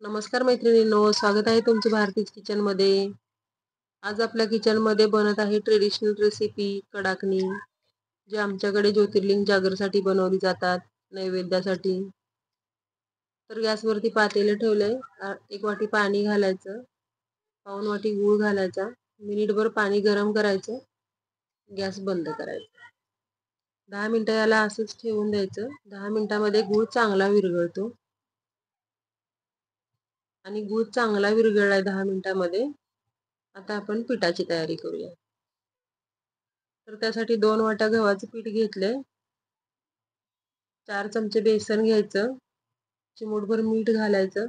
नमस्कार मैत्रिणींनो, स्वागत आहे तुमचं भारतीज किचनमध्ये. आज आपल्या किचनमध्ये बनत आहे ट्रेडिशनल रेसिपी कडाकणी, जे आमच्याकडे ज्योतिर्लिंग जागरसाठी बनवली जातात, नैवेद्यासाठी. तर गॅसवरती पातेलं ठेवलंय. 1 वाटी पाणी घालायचं, पाऊण वाटी गूळ घालायचा, मिनिटभर पाणी गरम करायचं, गॅस बंद करायचा. 10 मिनिटं याला असंच ठेवून द्यायचं. 10 मिनिटांमध्ये गूळ चांगला विरघळतो आणि गूळ चांगला विरघळलाय 10 मिनिटांमध्ये. आता आपण पिठाची तयारी करूया. तर त्यासाठी 2 वाट्या गव्हाचं पीठ घेतलंय. 4 चमचे बेसन घ्यायचं, चिमूटभर मीठ घालायचं,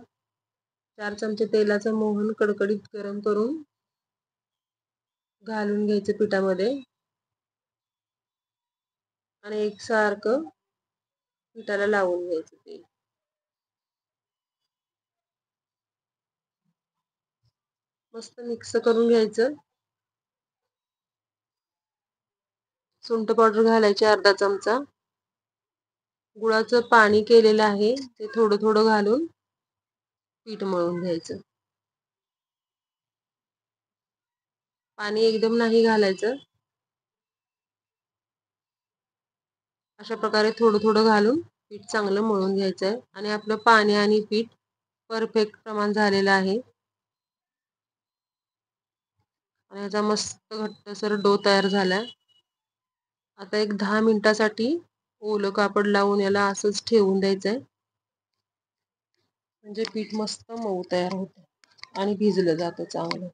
4 चमचे तेलाचं मोहन कडकडीत गरम करून घालून घ्यायचं पिठामध्ये आणि एकसारखं पिठाला लावून घ्यायचं. ते मस्त मिक्स करून घ्यायचं. सुंठ पावडर घालायची अर्धा चमचा. गुळाचं पाणी केलेलं आहे ते थोडं थोडं घालून पीठ मळून घ्यायचं. पाणी एकदम नाही घालायचं. अशा प्रकारे थोडं थोडं घालून पीठ चांगलं मळून घ्यायचं आहे. आणि आपलं पाणी आणि पीठ परफेक्ट प्रमाण झालेलं आहे आणि याचा मस्त घट्टसर डो तयार झाला. आता एक 10 मिनिटासाठी ओलं कापड लावून याला असंच ठेवून द्यायचंय, म्हणजे पीठ मस्त मऊ तयार होतं आणि भिजलं जातं चांगलं.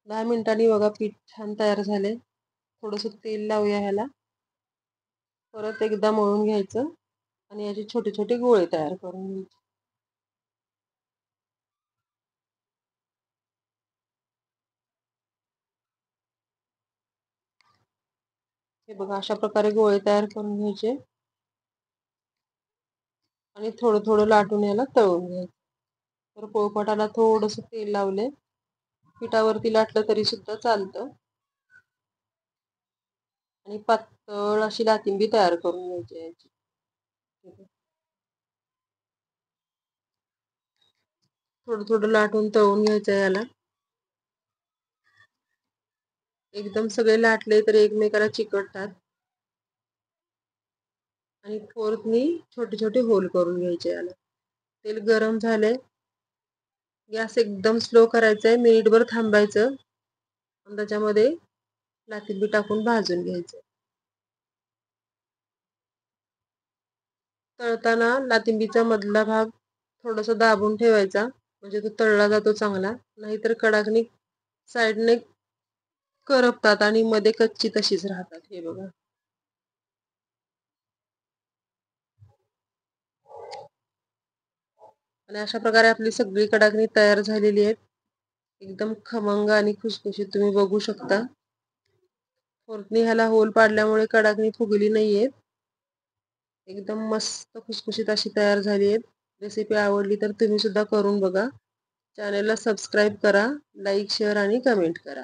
10 मिनिटांनी बघा पीठ छान तयार झाले. थोडंसं तेल लावूया ह्याला, परत एकदा मळून घ्यायचं आणि याचे छोटे छोटे गोळे तयार करून घ्यायचे. हे बघा अशा प्रकारे गोळे तयार करून घ्यायचे आणि थोडं थोडं लाटून याला तळून घ्यायचं. तर पोळपाटाला थोडंसं तेल लावले, पिठावरती लाटलं तरी सुद्धा चालतं आणि पातळ अशी लातिंबी तयार करून घ्यायची याची. थोडं थोडं लाटून तळून घ्यायचं याला. एकदम सगळे लाटले तर एकमेकाला चिकटतात आणि फोर्कनी छोटे छोटे होल करून घ्यायचे याला. तेल गरम झाले, गॅस एकदम स्लो करायचा आहे, मिनिटभर थांबायचं आणि त्याच्यामध्ये लातिंबी टाकून भाजून घ्यायचं. तळताना लातिंबीचा मधला भाग थोडासा दाबून ठेवायचा, म्हणजे तो तळला जातो चांगला. नाहीतर कडाकणी साईडने करपतात आणि मध्ये कच्ची तशीच राहतात. हे बघा आणि अशा प्रकारे आपली सगळी कडाकणी तयार झालेली आहे. एकदम खमंग आणि खुसखुशीत तुम्ही बघू शकता. फोर्कनी ह्याला होल पाडल्यामुळे कडाकणी फुगली नाहीये. एकदम मस्त खुसखुशीत अशी तयार झाली आहे. रेसिपी आवडली तर तुम्ही सुद्धा करून बघा. चॅनलला सबस्क्राईब करा, लाईक, शेअर आणि कमेंट करा.